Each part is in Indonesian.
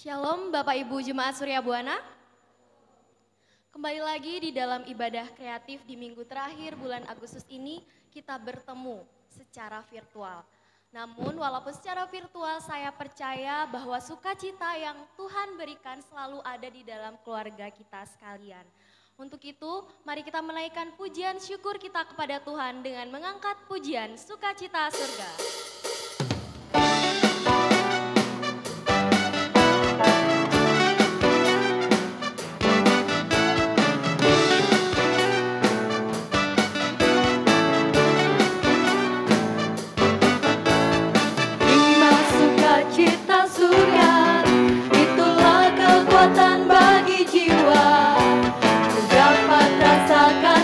Shalom Bapak Ibu Jemaat Surya Buana. Kembali lagi di dalam ibadah kreatif di minggu terakhir bulan Agustus ini kita bertemu secara virtual. Namun walaupun secara virtual saya percaya bahwa sukacita yang Tuhan berikan selalu ada di dalam keluarga kita sekalian. Untuk itu mari kita menaikkan pujian syukur kita kepada Tuhan dengan mengangkat pujian Sukacita Surga.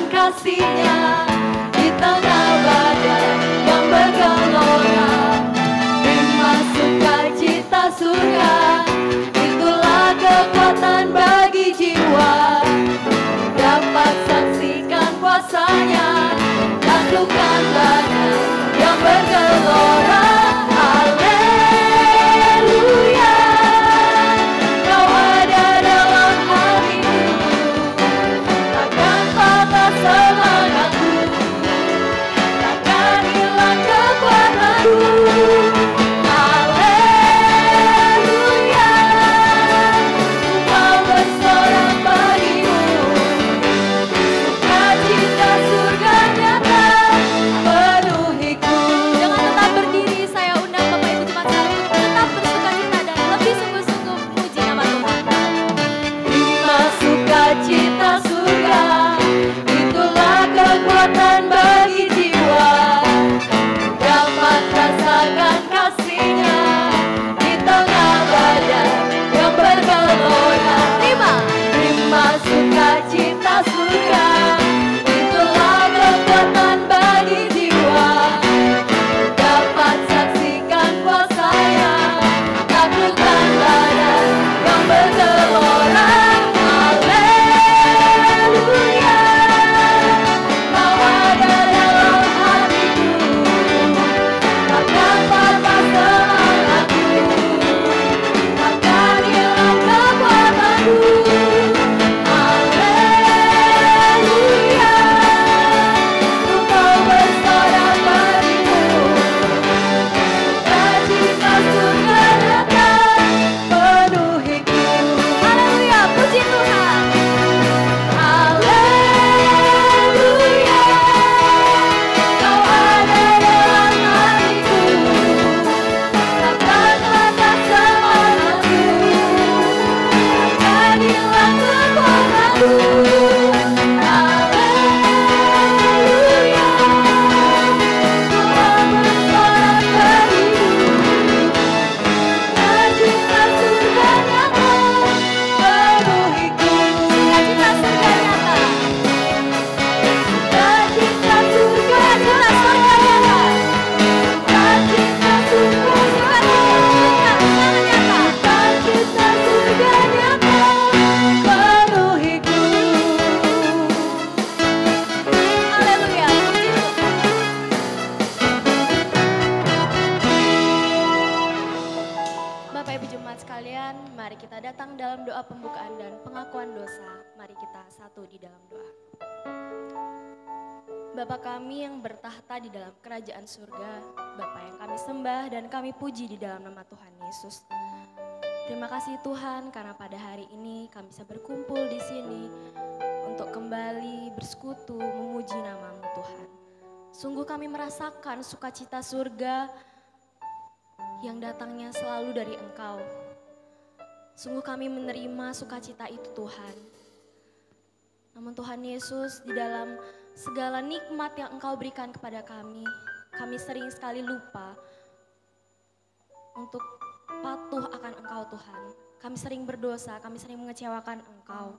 Kasihnya di tengah badai yang bergelora, terima sukacita surga, itulah kekuatan bagi jiwa. Dapat saksikan kuasanya, taklukkan badai yang bergelora. Haleluya, kau ada dalam hatiku, takkan patah semangatku, takkan hilang kekuatanku. Haleluya, engkau bersorak bagimu, sukacita surga nyata penuhiku. Jangan tetap berdiri, saya undang Bapak Ibu Jemaat sekalian untuk tetap bersukacita dan lebih sungguh-sungguh memuji nama Tuhan. Terima sukacita surga, itulah kekuatan bagi jiwa. Dapat rasakan kasihnya di tengah badai yang bergelora. Terima sukacita surga, itulah kekuatan bagi jiwa. Dapat saksikan kuasanya, taklukkan badai yang bergelora. Haleluya, kau ada dalam hatiku, takkan patah semangatku, takkan hilang kekuatanku. Haleluya, engkau bersorak bagimu, sukacita surga nyata penuhiku. Haleluya, puji Tuhan. Haleluya, kau ada dalam hatiku, takkan patah semangatku, takkan hilang kekuatanku. Haleluya, Tuhan bersorak bagimu, sukacita surga nyata penuhiku. Sukacita surga nyata. Sukacita surga nyata, sukacita surga nyata, sukacita surga nyata penuhiku. Haleluya, puji Tuhan. Bapak Ibu Jemaat sekalian, mari kita datang dalam doa pembukaan dan pengakuan dosa. Mari kita satu di dalam doa. Bapa kami yang bertahta di dalam kerajaan surga, Bapa yang kami sembah dan kami puji di dalam nama Tuhan Yesus. Terima kasih Tuhan karena pada hari ini kami bisa berkumpul di sini untuk kembali bersekutu memuji nama-Mu Tuhan. Sungguh kami merasakan sukacita surga yang datangnya selalu dari Engkau. Sungguh kami menerima sukacita itu Tuhan. Namun Tuhan Yesus, di dalam segala nikmat yang Engkau berikan kepada kami sering sekali lupa untuk patuh akan Engkau Tuhan. Kami sering berdosa, kami sering mengecewakan Engkau.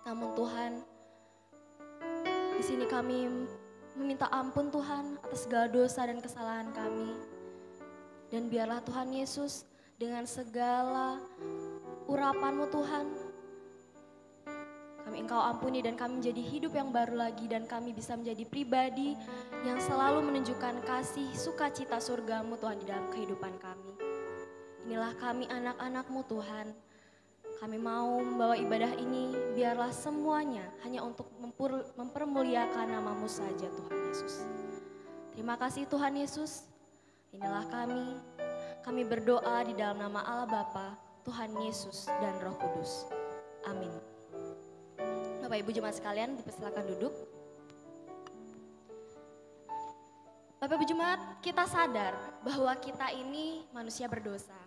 Namun Tuhan, di sini kami meminta ampun Tuhan atas segala dosa dan kesalahan kami. Dan biarlah Tuhan Yesus dengan segala urapan-Mu Tuhan, kami Engkau ampuni dan kami menjadi hidup yang baru lagi dan kami bisa menjadi pribadi yang selalu menunjukkan kasih sukacita surga-Mu Tuhan di dalam kehidupan kami. Inilah kami anak-anak-Mu Tuhan. Kami mau membawa ibadah ini biarlah semuanya hanya untuk mempermuliakan nama-Mu saja Tuhan Yesus. Terima kasih Tuhan Yesus. Inilah kami berdoa di dalam nama Allah Bapa, Tuhan Yesus dan Roh Kudus. Amin. Bapak Ibu jemaat sekalian, dipersilakan duduk. Bapak Ibu jemaat, kita sadar bahwa kita ini manusia berdosa.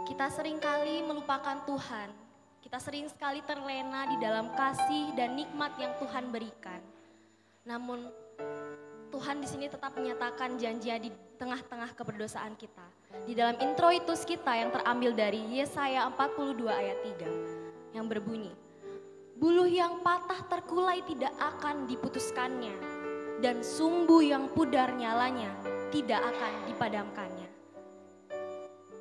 Kita seringkali melupakan Tuhan. Kita sering sekali terlena di dalam kasih dan nikmat yang Tuhan berikan. Namun Tuhan di sini tetap menyatakan janji-Nya di tengah-tengah keberdosaan kita. Di dalam introitus kita yang terambil dari Yesaya 42 ayat 3 yang berbunyi, buluh yang patah terkulai tidak akan diputuskannya, dan sumbu yang pudar nyalanya tidak akan dipadamkannya.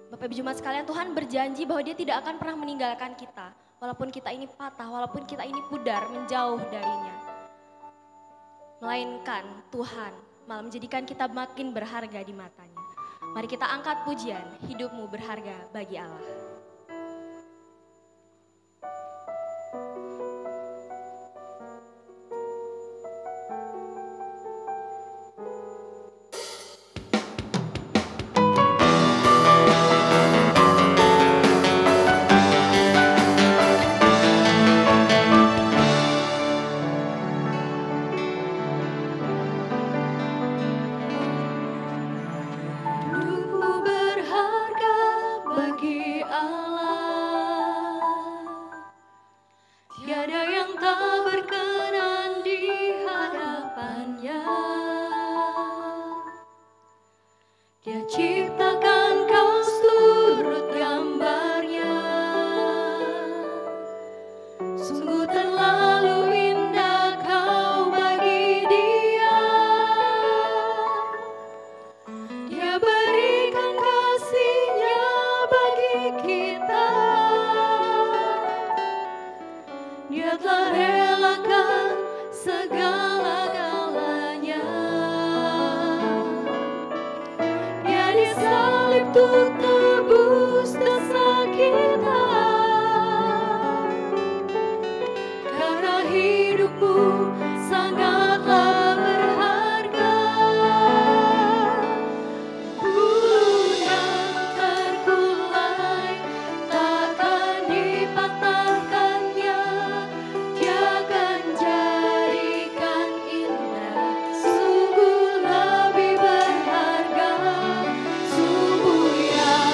Bapak Ibu jemaat sekalian, Tuhan berjanji bahwa Dia tidak akan pernah meninggalkan kita. Walaupun kita ini patah, walaupun kita ini pudar menjauh darinya. Melainkan Tuhan malah menjadikan kita makin berharga di matanya. Mari kita angkat pujian, hidupmu berharga bagi Allah. Hidupmu berharga bagi Allah. Tiada yang tak berkenan di hadapannya. Dia ciptakan kau seturut gambarnya. Sungguh terlalu indah kau bagi Dia. Dia berikan kasih-Nya bagi kita. Dia telah relakan segala-galanya. Dia disalib untuk tebus dosa kita. Karena hidupmu sangatlah berharga. Buluh yang terkulai takkan dipatahkannya. Dia akan jadikan indah. Sungguh lebih berharga sumbu yang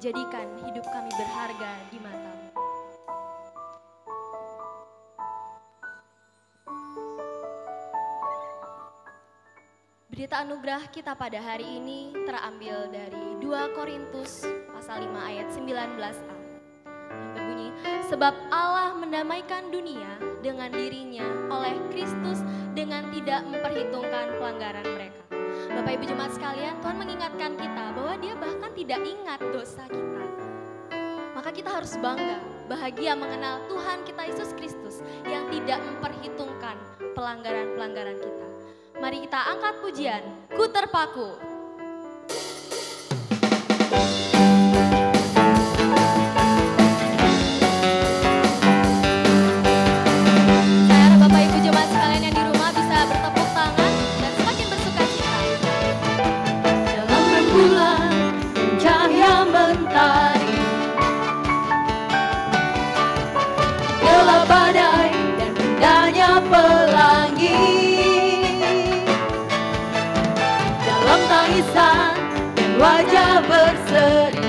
menjadikan hidup kami berharga di mata-Mu. Berita anugerah kita pada hari ini terambil dari 2 Korintus pasal 5 ayat 19a. Yang berbunyi, sebab Allah mendamaikan dunia dengan dirinya oleh Kristus dengan tidak memperhitungkan pelanggaran mereka. Bapak Ibu Jemaat sekalian, Tuhan mengingatkan kita bahwa Dia bahkan tidak ingat dosa kita. Maka kita harus bangga, bahagia mengenal Tuhan kita Yesus Kristus yang tidak memperhitungkan pelanggaran-pelanggaran kita. Mari kita angkat pujian, Ku Terpaku. Saya harap Bapak Ibu Jemaat sekalian yang di rumah bisa bertepuk tangan dan semakin bersukacita. Dalam rembulan cahaya mentari, gelap badai dan indahnya pelangi, dalam tangisan dan wajah berseri,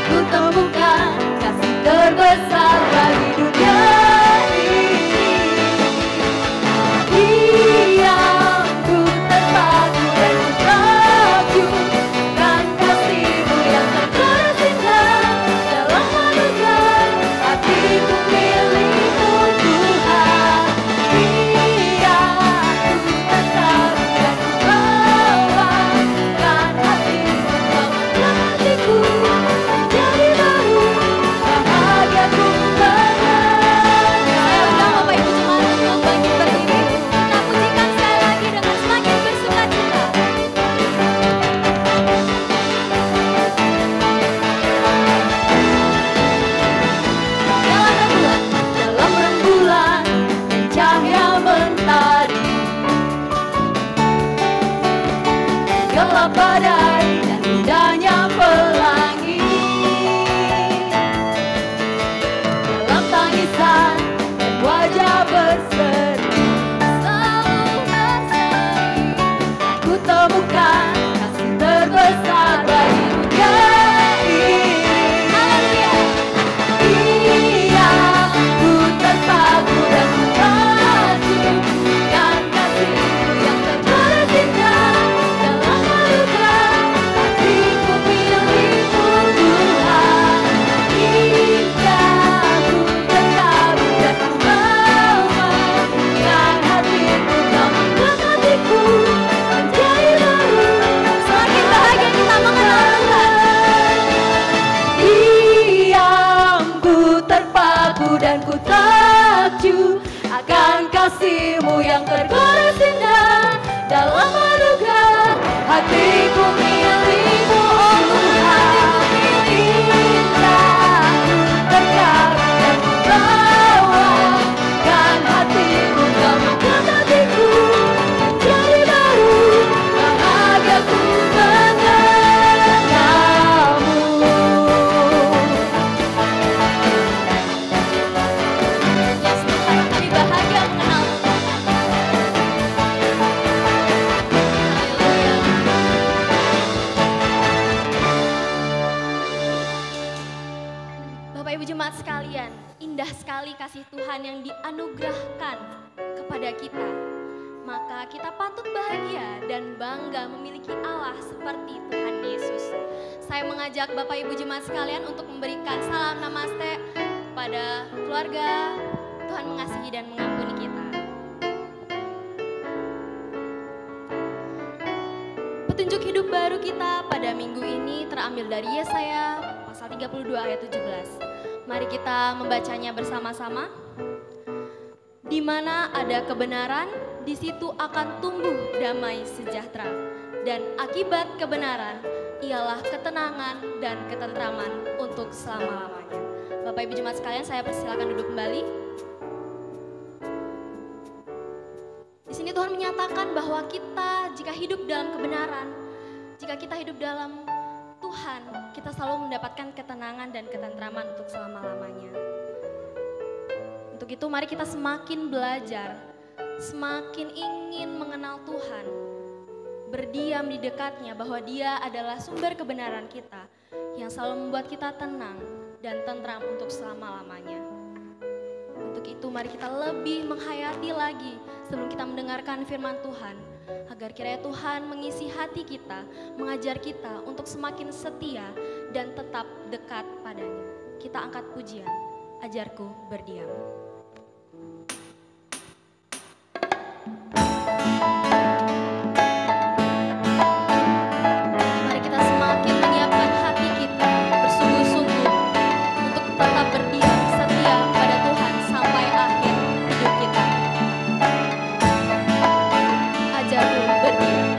ku temukan kasih terbesar bagi dunia ini. Diam ku terpaku dan ku takjub kan kasih-Mu yang tersinta dalam anugerah hatiku milik-Mu Tuhan. Diam ku tertaruh dan ku bawakan hatiku, bawakan hatiku menjadi baru, bahagiaku mengenal. Saya undang Bapak Ibu Jemaat untuk bangkit berdiri. Kita pujikan sekali lagi dengan semakin bersukacita. Dalam rembulan cahaya mentari, gelap badai dan indahnya pelangi, dalam tangisan dan wajah berseri, selalu berseri, ku temukan kasih terbesar bagi dunia ini. Haleluya. Iya, ku terpaku dan ku takjub kan kasih-Mu yang tersinta dalam anugerah hatiku milik-Mu Tuhan. Iya, ku tertaruh dan ku bawakan hatiku, bawakan hatiku menjadi baru. Semakin bahagia kita mengenal Tuhan. Diam ku terpaku dan ku takjub akan kasih-Mu yang terbalas indah dalam anugerah hatiku milik-Mu oh Tuhan. Indah ku tertaruh dan ku bawakan hatiku, bawakan hatiku menjadi baru, bahagiaku mengenal-Mu. Yes, Tuhan, kami bahagia mengenal Tuhan. Haleluya. Bapak Ibu Jemaat sekalian, indah sekali kasih Tuhan yang dianugerahkan kepada kita. Maka kita patut bahagia dan bangga memiliki Allah seperti Tuhan Yesus. Saya mengajak Bapak Ibu Jemaat sekalian untuk memberikan salam namaste pada keluarga. Tuhan mengasihi dan mengampuni kita. Petunjuk hidup baru kita pada minggu ini terambil dari Yesaya pasal 32 ayat 17. Mari kita membacanya bersama-sama. Di mana ada kebenaran, di situ akan tumbuh damai sejahtera. Dan akibat kebenaran ialah ketenangan dan ketentraman untuk selama-lamanya. Bapak Ibu Jemaat sekalian, saya persilakan duduk kembali. Di sini Tuhan menyatakan bahwa kita jika hidup dalam kebenaran, jika kita hidup dalam Tuhan, kita selalu mendapatkan ketenangan dan ketentraman untuk selama-lamanya. Untuk itu mari kita semakin belajar, semakin ingin mengenal Tuhan. berdiam di dekatnya, bahwa Dia adalah sumber kebenaran kita yang selalu membuat kita tenang dan tentram untuk selama-lamanya. Untuk itu mari kita lebih menghayati lagi sebelum kita mendengarkan firman Tuhan, agar kiranya Tuhan mengisi hati kita, mengajar kita untuk semakin setia dan tetap dekat padanya. Kita angkat pujian, ajarku berdiam. Mari kita semakin menyiapkan hati kita bersungguh-sungguh untuk tetap berdiam setia pada Tuhan sampai akhir hidup kita. Ajarku berdiam.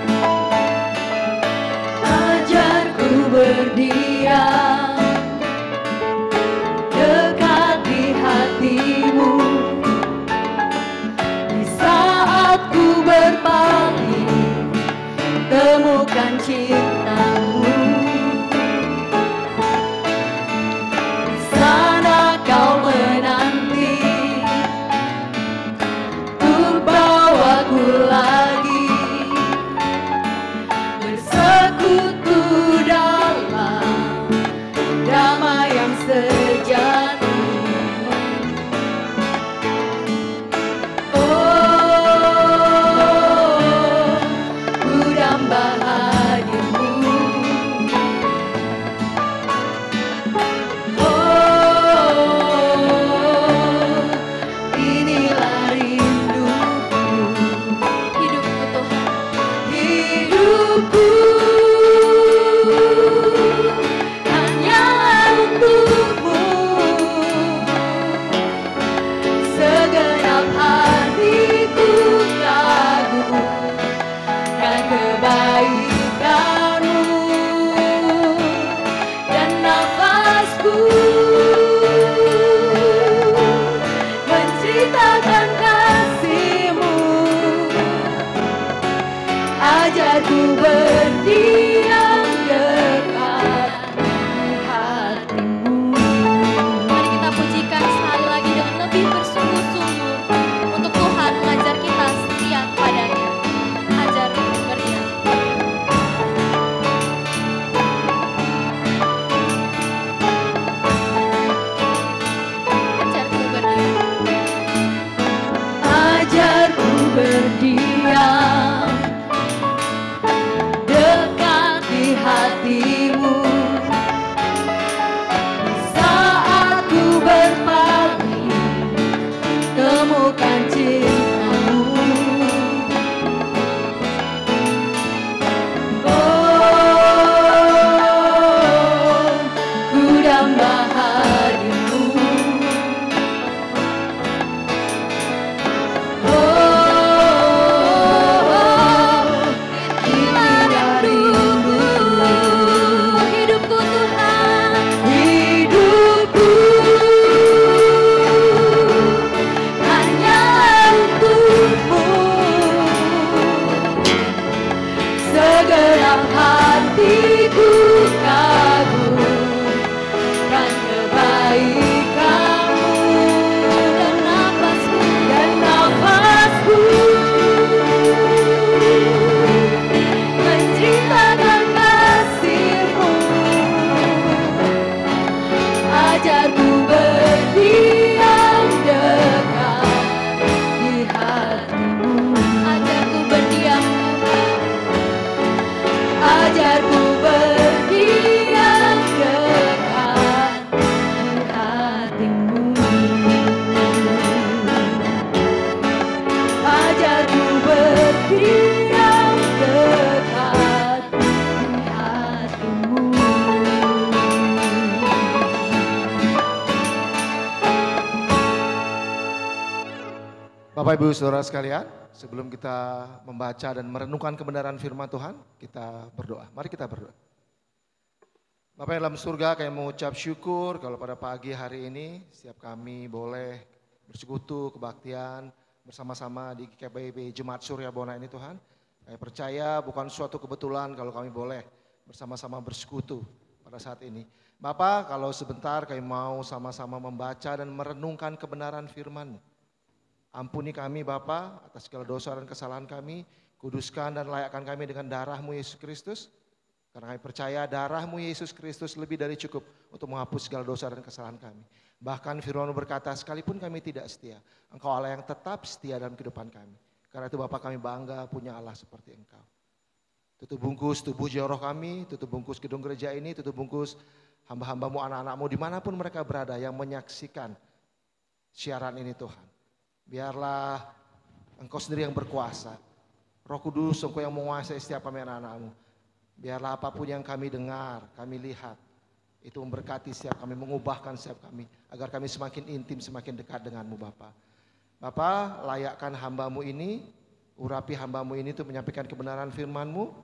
Ajarku berdiam dekat di hatimu, di saat ku berpaling temukan cintamu. Di sana kau menanti untuk bawaku lagi bersekutu dalam damai yang sejati. Oh, ku damba hadirmu. Oh, inilah rinduku. Hidupku Tuhan, Hidupku hanyalah untukmu, segenap hatiku kagumkan kebaikanmu, dan nafasku menceritakan kasih-Mu. Ajarku berdiam dekat di hatimu. mari kita pujikan sekali lagi dengan lebih bersungguh-sungguh untuk Tuhan mengajar kita setia padanya. Ajarku berdiam. Ajarku berdiam. Ajarku berdiam dekat di hatimu, saat ku berpaling temukan cintamu. Oh, ku damba hadirmu. Oh, inilah rinduku. Hidupku Tuhan, Hidupku hanyalah untukmu, segenap hatiku kagumkan kebaikanmu, dan nafasku menceritakan kasih-Mu. Ajarku berdiam dekat di hatimu. ajarku berdiam Tuhan. Ajarku berdiam dekat di hatimu. Ajarku berdiam dekat di hatimu. Bapak Ibu Saudara sekalian, sebelum kita membaca dan merenungkan kebenaran firman Tuhan, kita berdoa. Mari kita berdoa. Bapak yang dalam surga, kami mengucap syukur kalau pada pagi hari ini setiap kami boleh bersekutu kebaktian bersama-sama di GKBIB Jemaat Surya Bona ini Tuhan. Kami percaya bukan suatu kebetulan kalau kami boleh bersama-sama bersekutu pada saat ini. Bapak, kalau sebentar kami mau sama-sama membaca dan merenungkan kebenaran firman-Mu. Ampuni kami Bapa atas segala dosa dan kesalahan kami. Kuduskan dan layakkan kami dengan darah-Mu Yesus Kristus. Karena kami percaya darah-Mu Yesus Kristus lebih dari cukup untuk menghapus segala dosa dan kesalahan kami. Bahkan firman-Mu berkata, sekalipun kami tidak setia, Engkau Allah yang tetap setia dalam kehidupan kami. Karena itu Bapa, kami bangga punya Allah seperti Engkau. Tutup bungkus tubuh jiwa roh kami, tutup bungkus gedung gereja ini, tutup bungkus hamba-hambamu, anak-anakmu dimanapun mereka berada yang menyaksikan siaran ini Tuhan. Biarlah Engkau sendiri yang berkuasa. Roh Kudus, Engkau yang menguasai setiap kami anak-anakmu. Biarlah apapun yang kami dengar, kami lihat, itu memberkati setiap kami, mengubahkan setiap kami, agar kami semakin intim, semakin dekat denganmu Bapa. Bapa, layakkan hamba-Mu ini, urapi hamba-Mu ini untuk menyampaikan kebenaran firman-Mu,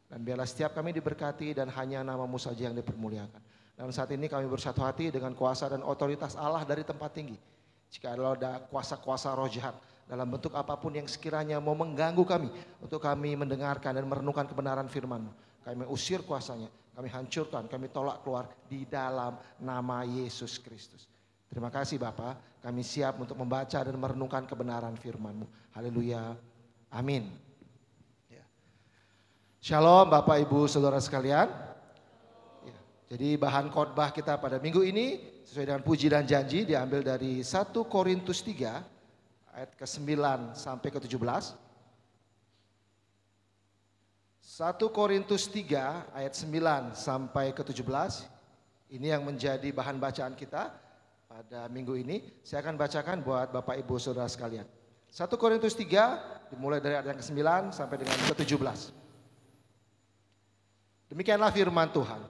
dan biarlah setiap kami diberkati dan hanya nama-Mu saja yang dipermuliakan. Dan saat ini kami bersatu hati dengan kuasa dan otoritas Allah dari tempat tinggi. Jika ada kuasa-kuasa roh jahat dalam bentuk apapun yang sekiranya mau mengganggu kami, untuk kami mendengarkan dan merenungkan kebenaran firman-Mu, kami usir kuasanya, kami hancurkan, kami tolak keluar di dalam nama Yesus Kristus. Terima kasih Bapa, kami siap untuk membaca dan merenungkan kebenaran firman-Mu. Haleluya, amin. Ya. Shalom Bapak Ibu Saudara sekalian. Ya. Jadi bahan khotbah kita pada minggu ini sesuai dengan puji dan janji diambil dari 1 Korintus 3 ayat ke-9 sampai ke-17. 1 Korintus 3 ayat 9 sampai ke-17. Ini yang menjadi bahan bacaan kita pada minggu ini. Saya akan bacakan buat Bapak Ibu Saudara sekalian. 1 Korintus 3 dimulai dari ayat yang ke-9 sampai dengan ke-17. Demikianlah firman Tuhan.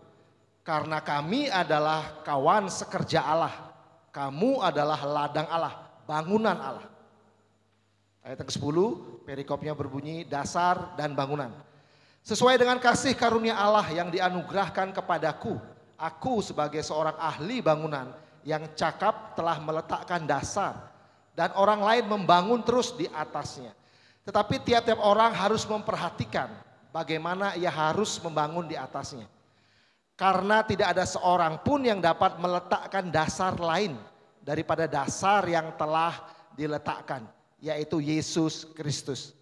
Karena kami adalah kawan sekerja Allah. Kamu adalah ladang Allah, bangunan Allah. Ayat yang ke-10, perikopnya berbunyi dasar dan bangunan. Sesuai dengan kasih karunia Allah yang dianugerahkan kepadaku, aku sebagai seorang ahli bangunan yang cakap telah meletakkan dasar dan orang lain membangun terus di atasnya. Tetapi tiap-tiap orang harus memperhatikan bagaimana ia harus membangun di atasnya. Karena tidak ada seorang pun yang dapat meletakkan dasar lain daripada dasar yang telah diletakkan, yaitu Yesus Kristus.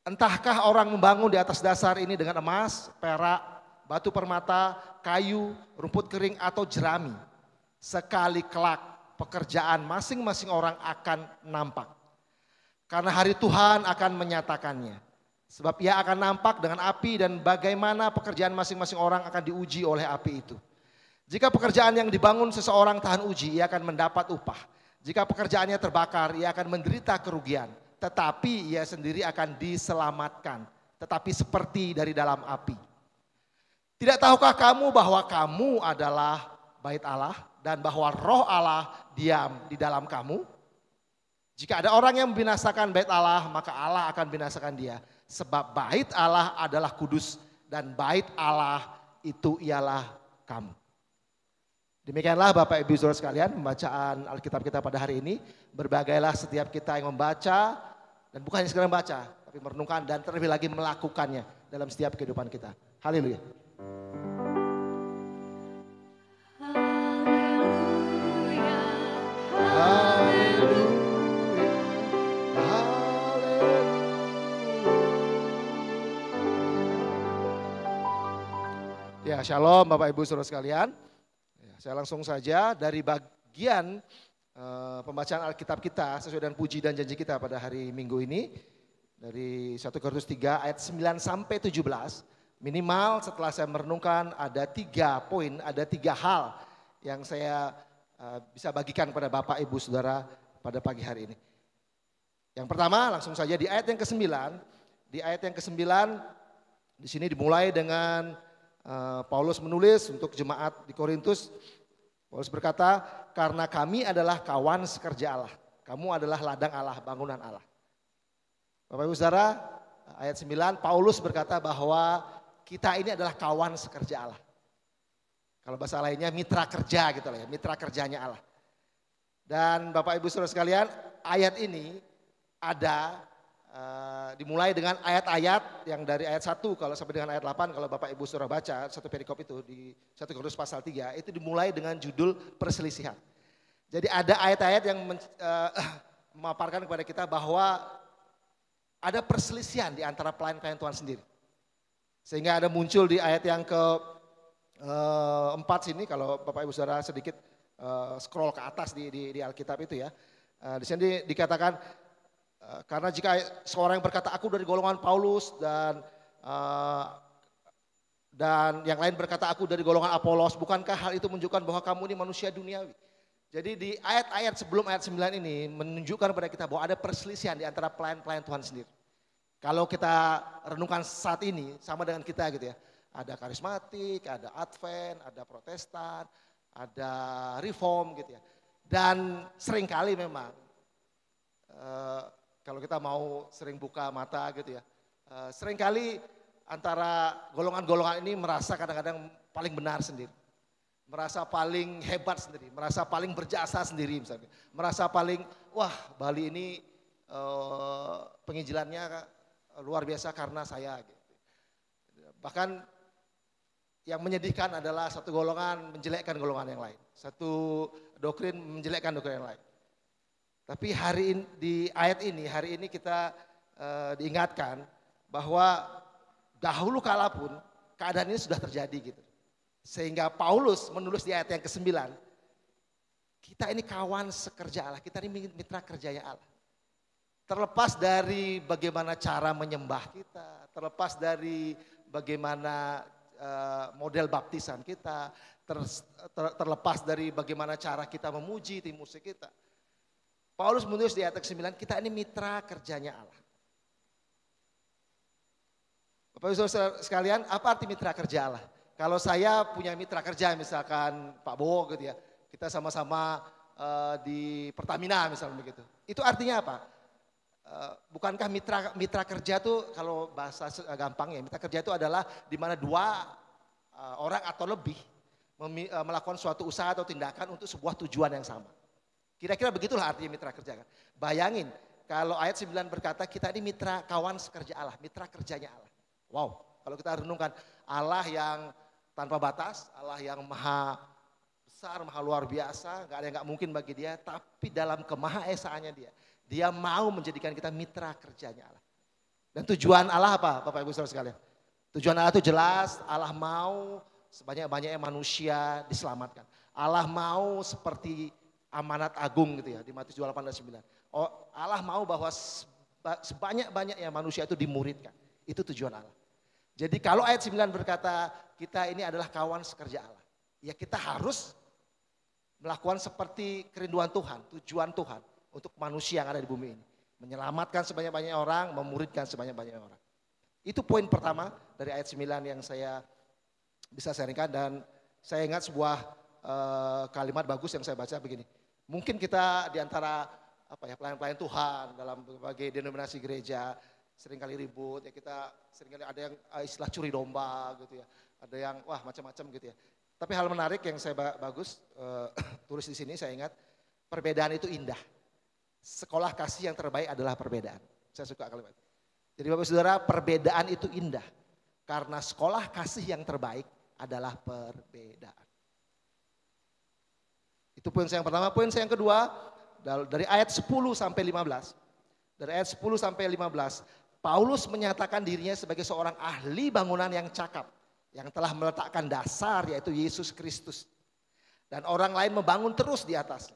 Entahkah orang membangun di atas dasar ini dengan emas, perak, batu permata, kayu, rumput kering atau jerami. Sekali kelak pekerjaan masing-masing orang akan nampak. Karena hari Tuhan akan menyatakannya. Sebab ia akan nampak dengan api dan bagaimana pekerjaan masing-masing orang akan diuji oleh api itu. Jika pekerjaan yang dibangun seseorang tahan uji, ia akan mendapat upah. Jika pekerjaannya terbakar, ia akan menderita kerugian. Tetapi ia sendiri akan diselamatkan. Tetapi seperti dari dalam api. Tidak tahukah kamu bahwa kamu adalah bait Allah dan bahwa roh Allah diam di dalam kamu? Jika ada orang yang membinasakan bait Allah, maka Allah akan binasakan dia. Sebab bait Allah adalah kudus dan bait Allah itu ialah kamu. Demikianlah Bapak Ibu Saudara sekalian pembacaan Alkitab kita pada hari ini. Berbagailah setiap kita yang membaca dan bukan hanya sekedar membaca, tapi merenungkan dan terlebih lagi melakukannya dalam setiap kehidupan kita. Haleluya. Haleluya. Haleluya. Ya, shalom Bapak Ibu Saudara sekalian. Ya, saya langsung saja dari bagian pembacaan Alkitab kita sesuai dengan puji dan janji kita pada hari Minggu ini. Dari 1 Korintus 3 ayat 9 sampai 17. Minimal setelah saya merenungkan ada 3 poin, ada 3 hal yang saya bisa bagikan kepada Bapak Ibu Saudara pada pagi hari ini. Yang pertama langsung saja di ayat yang ke-9. Di ayat yang ke-9 di sini dimulai dengan Paulus menulis untuk jemaat di Korintus. Paulus berkata, karena kami adalah kawan sekerja Allah. Kamu adalah ladang Allah, bangunan Allah. Bapak Ibu Saudara, ayat 9 Paulus berkata bahwa kita ini adalah kawan sekerja Allah. Kalau bahasa lainnya mitra kerja gitu lah ya, mitra kerjanya Allah. Dan Bapak Ibu Saudara sekalian, ayat ini ada dimulai dengan ayat-ayat yang dari ayat 1 kalau sampai dengan ayat 8 kalau Bapak Ibu Saudara baca satu perikop itu di 1 Korintus pasal 3 itu dimulai dengan judul perselisihan. Jadi ada ayat-ayat yang memaparkan kepada kita bahwa ada perselisihan di antara pelayan-pelayan Tuhan sendiri. Sehingga ada muncul di ayat yang ke-4 sini, kalau Bapak Ibu Saudara sedikit scroll ke atas di Alkitab itu ya. Di sini dikatakan, karena jika seorang yang berkata aku dari golongan Paulus dan yang lain berkata aku dari golongan Apolos, bukankah hal itu menunjukkan bahwa kamu ini manusia duniawi? Jadi di ayat-ayat sebelum ayat 9 ini menunjukkan kepada kita bahwa ada perselisihan di antara pelayan-pelayan Tuhan sendiri. Kalau kita renungkan saat ini sama dengan kita gitu ya. Ada karismatik, ada Advent, ada Protestan, ada Reform gitu ya. Dan seringkali memang kalau kita mau sering buka mata gitu ya. Seringkali antara golongan-golongan ini merasa kadang-kadang paling benar sendiri. Merasa paling hebat sendiri, merasa paling berjasa sendiri misalnya. Merasa paling, wah Bali ini penginjilannya luar biasa karena saya. Gitu. Bahkan yang menyedihkan adalah satu golongan menjelekkan golongan yang lain. Satu doktrin menjelekkan doktrin yang lain. Tapi di ayat ini, hari ini kita diingatkan bahwa dahulu kala pun keadaan ini sudah terjadi gitu. Sehingga Paulus menulis di ayat yang ke-9, kita ini kawan sekerja Allah, kita ini mitra kerjanya Allah. Terlepas dari bagaimana cara menyembah kita, terlepas dari bagaimana model baptisan kita, terlepas dari bagaimana cara kita memuji tim musik kita. Paulus menulis di ayat ke-9, kita ini mitra kerjanya Allah. Bapak Ibu Saudara sekalian, apa arti mitra kerja Allah? Kalau saya punya mitra kerja misalkan Pak Bowo gitu ya, kita sama-sama di Pertamina misalnya begitu. Itu artinya apa? Bukankah mitra kerja itu kalau bahasa gampang ya, mitra kerja itu adalah di mana dua orang atau lebih melakukan suatu usaha atau tindakan untuk sebuah tujuan yang sama. Kira-kira begitulah artinya mitra kerja kan. Bayangin kalau ayat 9 berkata kita ini mitra kawan sekerja Allah, mitra kerjanya Allah. Wow, kalau kita renungkan Allah yang tanpa batas, Allah yang maha besar, maha luar biasa, gak ada yang gak mungkin bagi dia, tapi dalam kemahaesaannya dia mau menjadikan kita mitra kerjanya Allah. Dan tujuan Allah apa Bapak Ibu Saudara sekalian? Tujuan Allah itu jelas, Allah mau sebanyak-banyaknya manusia diselamatkan. Allah mau seperti amanat agung gitu ya, di Matius 28 dan 9. Allah mau bahwa sebanyak-banyaknya manusia itu dimuridkan. Itu tujuan Allah. Jadi kalau ayat 9 berkata kita ini adalah kawan sekerja Allah. Ya kita harus melakukan seperti kerinduan Tuhan, tujuan Tuhan untuk manusia yang ada di bumi ini. Menyelamatkan sebanyak-banyaknya orang, memuridkan sebanyak-banyaknya orang. Itu poin pertama dari ayat 9 yang saya bisa sharingkan dan saya ingat sebuah kalimat bagus yang saya baca begini. Mungkin kita di antara pelayan-pelayan Tuhan dalam berbagai denominasi gereja seringkali ribut ya, kita seringkali ada yang istilah curi domba gitu ya, ada yang wah macam-macam gitu ya. Tapi hal menarik yang saya bagus tulis di sini, saya ingat perbedaan itu indah. Sekolah kasih yang terbaik adalah perbedaan. Saya suka kalimat. Jadi Bapak Saudara, perbedaan itu indah karena sekolah kasih yang terbaik adalah perbedaan. Itu poin saya yang pertama. Poin saya yang kedua dari ayat 10 sampai 15. Dari ayat 10 sampai 15, Paulus menyatakan dirinya sebagai seorang ahli bangunan yang cakap, yang telah meletakkan dasar yaitu Yesus Kristus. Dan orang lain membangun terus di atas.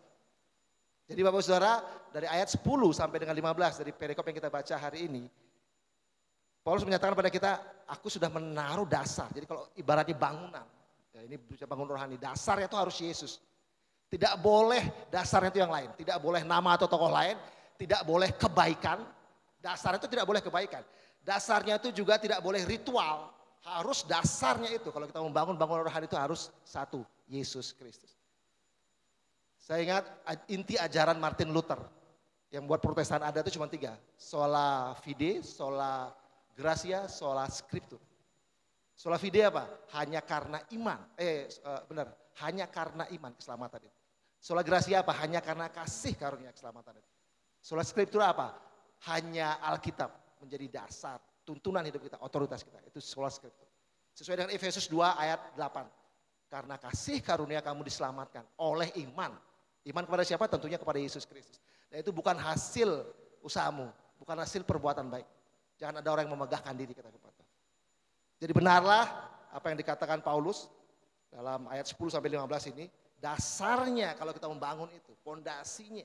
Jadi Bapak Saudara, dari ayat 10 sampai dengan 15 dari perikop yang kita baca hari ini, Paulus menyatakan pada kita, aku sudah menaruh dasar. Jadi kalau ibaratnya bangunan, ya ini bisa bangun rohani, dasarnya itu harus Yesus. Tidak boleh dasarnya itu yang lain, tidak boleh nama atau tokoh lain, tidak boleh kebaikan, dasarnya itu tidak boleh kebaikan. Dasarnya itu juga tidak boleh ritual, harus dasarnya itu. Kalau kita membangun bangunan rohani itu harus satu, Yesus Kristus. Saya ingat inti ajaran Martin Luther, yang buat Protestan ada itu cuma 3, sola fide, sola gratia, sola scriptura. Sola fide apa? Hanya karena iman, hanya karena iman keselamatan itu. Sola gratia apa? Hanya karena kasih karunia keselamatan itu. Sola scriptura apa? Hanya Alkitab menjadi dasar, tuntunan hidup kita, otoritas kita. Itu sola scriptura. Sesuai dengan Efesus 2 ayat 8. Karena kasih karunia kamu diselamatkan oleh iman. Iman kepada siapa? Tentunya kepada Yesus Kristus. Dan itu bukan hasil usahamu, bukan hasil perbuatan baik. Jangan ada orang yang memegahkan diri, kata firman Tuhan. Jadi benarlah apa yang dikatakan Paulus dalam ayat 10 sampai 15 ini, dasarnya kalau kita membangun itu, pondasinya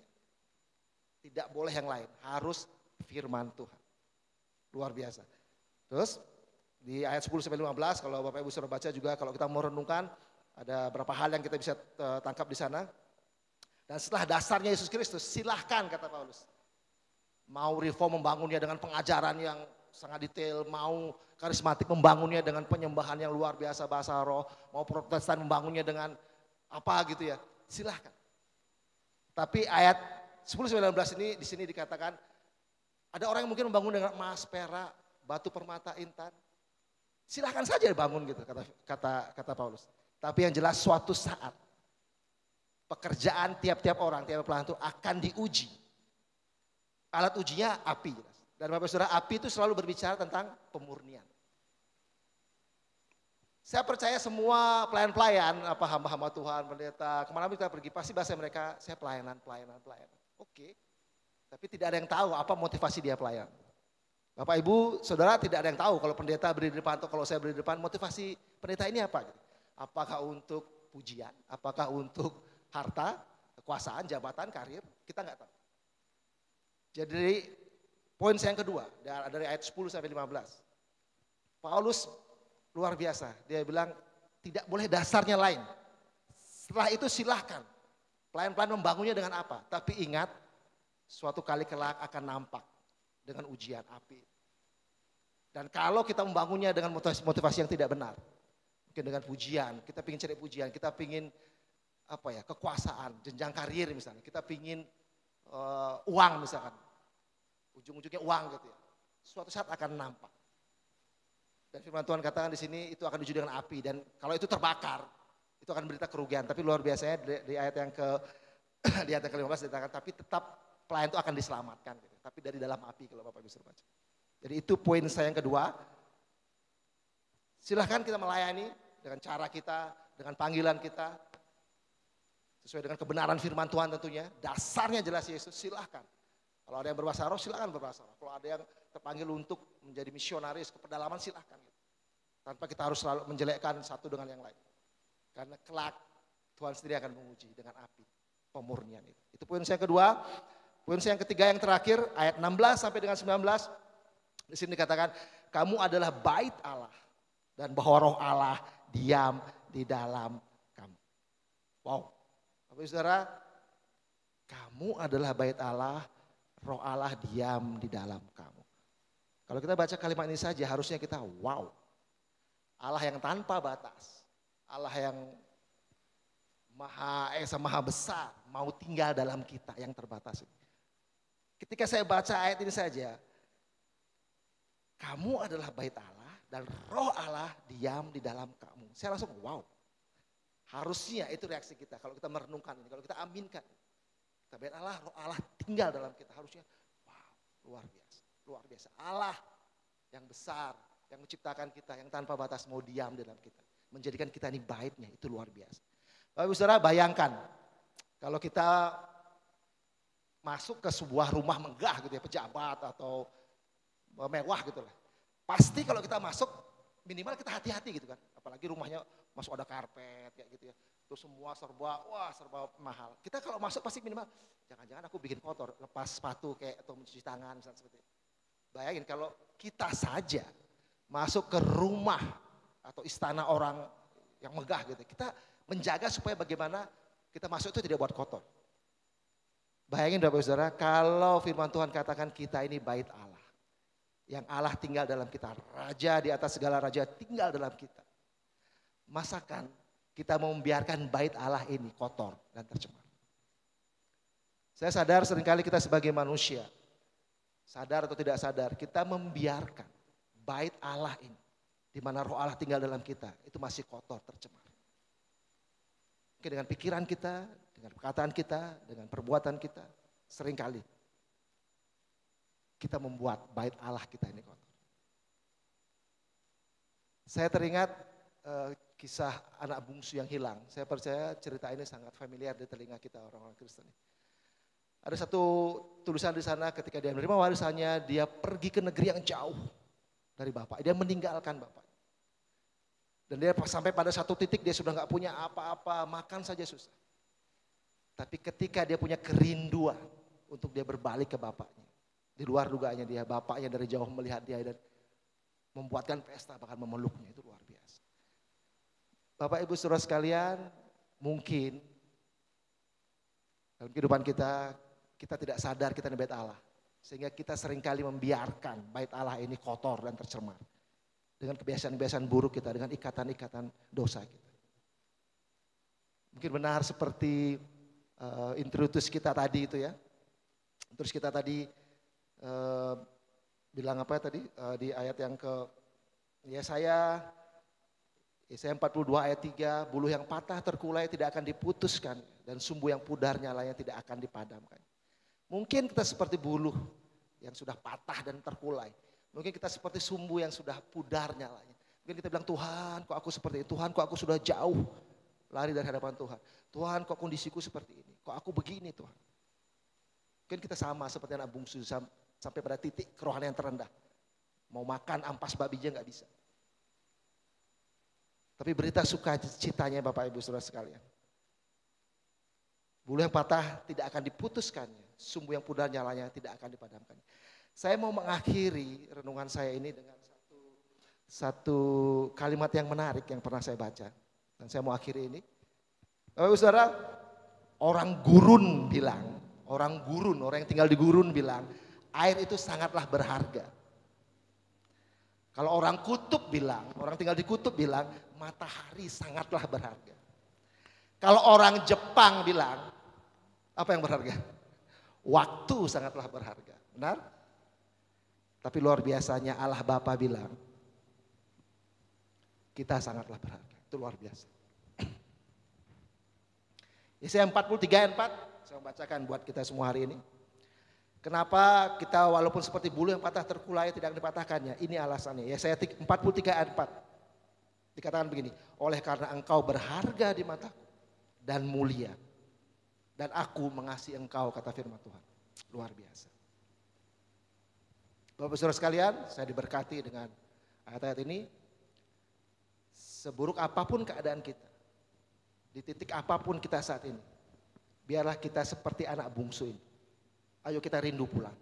tidak boleh yang lain, harus firman Tuhan. Luar biasa. Terus di ayat 10 sampai 15 kalau Bapak Ibu sudah baca juga, kalau kita mau renungkan ada beberapa hal yang kita bisa tangkap di sana. Dan setelah dasarnya Yesus Kristus, silahkan kata Paulus. Mau reform membangunnya dengan pengajaran yang sangat detail, mau karismatik membangunnya dengan penyembahan yang luar biasa bahasa roh, mau Protestan membangunnya dengan apa gitu ya, silahkan. Tapi ayat 10-19 ini di sini dikatakan ada orang yang mungkin membangun dengan emas, perak, batu permata, intan. Silahkan saja dibangun gitu kata Paulus. Tapi yang jelas suatu saat pekerjaan tiap-tiap orang, tiap pelayan itu akan diuji. Alat ujinya api jelas. Dan Bapak Saudara, api itu selalu berbicara tentang pemurnian. Saya percaya semua pelayan-pelayan, apa hamba-hamba Tuhan, pendeta, kemana kita pergi, pasti bahasa mereka, saya pelayanan. Oke, tapi tidak ada yang tahu apa motivasi dia pelayan. Bapak Ibu, Saudara tidak ada yang tahu kalau pendeta berdiri di depan atau kalau saya berdiri di depan, motivasi pendeta ini apa? Apakah untuk pujian, apakah untuk harta, kekuasaan, jabatan, karir, kita nggak tahu. Jadi poin saya yang kedua dari ayat 10 sampai 15. Paulus luar biasa, dia bilang tidak boleh dasarnya lain. Setelah itu silahkan, pelan-pelan membangunnya dengan apa. Tapi ingat, suatu kali kelak akan nampak dengan ujian api. Dan kalau kita membangunnya dengan motivasi yang tidak benar, mungkin dengan pujian, kita ingin cari pujian, kita ingin kekuasaan, jenjang karir misalnya, kita ingin uang misalkan, ujung-ujungnya uang gitu ya. Suatu saat akan nampak. Dan firman Tuhan katakan di sini itu akan diuji dengan api dan kalau itu terbakar, itu akan berita kerugian. Tapi luar biasanya di ayat yang ke-15 dikatakan tapi tetap pelayan itu akan diselamatkan gitu. Tapi dari dalam api kalau Bapak bisa baca. Jadi itu poin saya yang kedua. Silahkan kita melayani dengan cara kita, dengan panggilan kita. Sesuai dengan kebenaran firman Tuhan tentunya. Dasarnya jelas Yesus, silahkan. Kalau ada yang berbahasa roh, silahkan berbahasa roh. Kalau ada yang terpanggil untuk menjadi misionaris ke pedalaman, silahkan. Tanpa kita harus selalu menjelekkan satu dengan yang lain. Karena kelak Tuhan sendiri akan menguji dengan api pemurnian itu. Itu poin saya yang kedua. Poin saya yang ketiga yang terakhir, ayat 16 sampai dengan 19. Di sini dikatakan, kamu adalah bait Allah. Dan bahwa roh Allah diam di dalam kamu. Wow. Bapak Saudara, kamu adalah bait Allah, roh Allah diam di dalam kamu. Kalau kita baca kalimat ini saja harusnya kita wow. Allah yang tanpa batas, Allah yang maha besar, mau tinggal dalam kita yang terbatas. Ketika saya baca ayat ini saja, kamu adalah bait Allah dan roh Allah diam di dalam kamu. Saya langsung wow. Harusnya itu reaksi kita kalau kita merenungkan ini, kalau kita aminkan. Kita bait Allah, roh Allah tinggal dalam kita. Harusnya wow, luar biasa. Luar biasa. Allah yang besar, yang menciptakan kita, yang tanpa batas mau diam dalam kita. Menjadikan kita ini baitnya, itu luar biasa. Bapak Ibu Saudara bayangkan, kalau kita masuk ke sebuah rumah megah gitu ya, pejabat atau mewah gitu lah. Pasti kalau kita masuk minimal kita hati-hati gitu kan. Apalagi rumahnya masuk ada karpet kayak gitu ya. Terus semua serba mahal. Kita kalau masuk pasti minimal, jangan-jangan aku bikin kotor, lepas sepatu kayak atau mencuci tangan misalnya seperti itu. Bayangin kalau kita saja masuk ke rumah atau istana orang yang megah gitu. Kita menjaga supaya bagaimana kita masuk itu tidak buat kotor. Bayangin Bapak Saudara, kalau firman Tuhan katakan kita ini bait Allah. Yang Allah tinggal dalam kita, raja di atas segala raja tinggal dalam kita. Masakan kita mau membiarkan bait Allah ini kotor dan tercemar. Saya sadar seringkali kita sebagai manusia, sadar atau tidak sadar, kita membiarkan bait Allah ini, di mana roh Allah tinggal dalam kita, itu masih kotor, tercemar. Mungkin dengan pikiran kita, dengan perkataan kita, dengan perbuatan kita, seringkali kita membuat bait Allah kita ini kotor. Saya teringat kisah anak bungsu yang hilang. Saya percaya cerita ini sangat familiar di telinga kita orang-orang Kristen. Ada satu tulisan di sana ketika dia menerima warisannya, dia pergi ke negeri yang jauh dari bapak. Dia meninggalkan bapak. Dan dia sampai pada satu titik dia sudah nggak punya apa-apa, makan saja susah. Tapi ketika dia punya kerinduan untuk dia berbalik ke bapaknya. Di luar dugaannya dia, bapaknya dari jauh melihat dia dan membuatkan pesta, bahkan memeluknya, itu luar biasa. Bapak Ibu Saudara sekalian, mungkin dalam kehidupan kita tidak sadar kita di bait Allah. Sehingga kita seringkali membiarkan bait Allah ini kotor dan tercemar. Dengan kebiasaan-kebiasaan buruk kita, dengan ikatan-ikatan dosa kita. Mungkin benar seperti introduce kita tadi itu ya. Terus kita tadi bilang apa ya tadi di ayat yang ke Yesaya 42 ayat 3, buluh yang patah terkulai tidak akan diputuskan dan sumbu yang pudar nyalanya tidak akan dipadamkan. Mungkin kita seperti buluh yang sudah patah dan terkulai. Mungkin kita seperti sumbu yang sudah pudar nyalanya. Mungkin kita bilang, Tuhan kok aku seperti ini, Tuhan kok aku sudah jauh lari dari hadapan Tuhan. Tuhan kok kondisiku seperti ini, kok aku begini Tuhan. Mungkin kita sama seperti anak bungsu sampai pada titik kerohanian yang terendah. Mau makan ampas babi aja gak bisa. Tapi berita sukacitanya Bapak Ibu Saudara sekalian. Bulu yang patah tidak akan diputuskannya, sumbu yang pudar nyalanya tidak akan dipadamkan. Saya mau mengakhiri renungan saya ini dengan satu kalimat yang menarik yang pernah saya baca. Dan saya mau akhiri ini. Bapak Ibu Saudara, orang gurun bilang, orang yang tinggal di gurun bilang, air itu sangatlah berharga. Kalau orang kutub bilang, orang tinggal di kutub bilang, matahari sangatlah berharga. Kalau orang Jepang bilang, apa yang berharga? Waktu sangatlah berharga. Benar? Tapi luar biasanya Allah Bapa bilang, kita sangatlah berharga. Itu luar biasa. Yesaya 43 ayat 4, saya membacakan buat kita semua hari ini. Kenapa kita walaupun seperti bulu yang patah terkulai tidak dipatahkannya? Ini alasannya. Yesaya 43 ayat 4. Dikatakan begini, oleh karena engkau berharga di mataku dan mulia. Dan aku mengasihi engkau, kata firman Tuhan. Luar biasa. Bapak Saudara sekalian, saya diberkati dengan ayat-ayat ini. Seburuk apapun keadaan kita, di titik apapun kita saat ini, biarlah kita seperti anak bungsu ini. Ayo kita rindu pulang.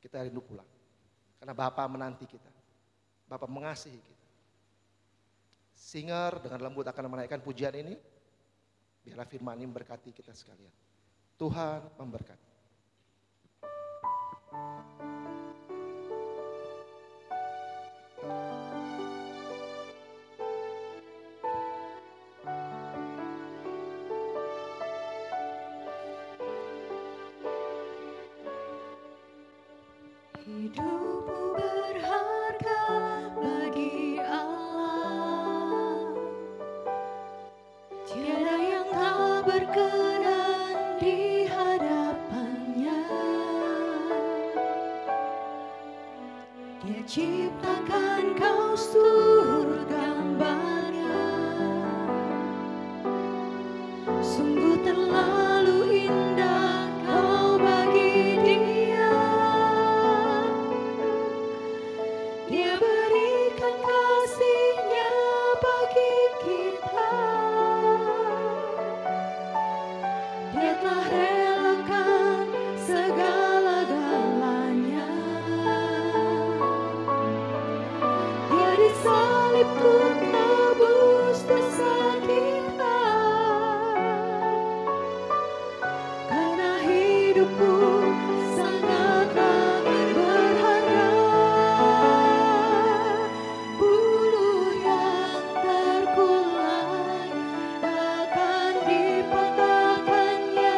Kita rindu pulang. Karena Bapa menanti kita. Bapa mengasihi kita. Singer dengan lembut akan menaikkan pujian ini. Biarlah firman ini memberkati kita sekalian. Tuhan memberkati. Hidupmu berharga bagi Allah. Tiada yang tak berkenan di hadapannya. Dia ciptakan kau seturut gambarnya. Sungguh terlalu indah kau bagi dia. Dia berikan kasih-Nya bagi kita. Dia telah relakan segala-galanya. Dia disalib untuk tebus dosa kita. Karena hidupmu sangatlah berharga. Bulu yang terkulai akan dipatahkannya,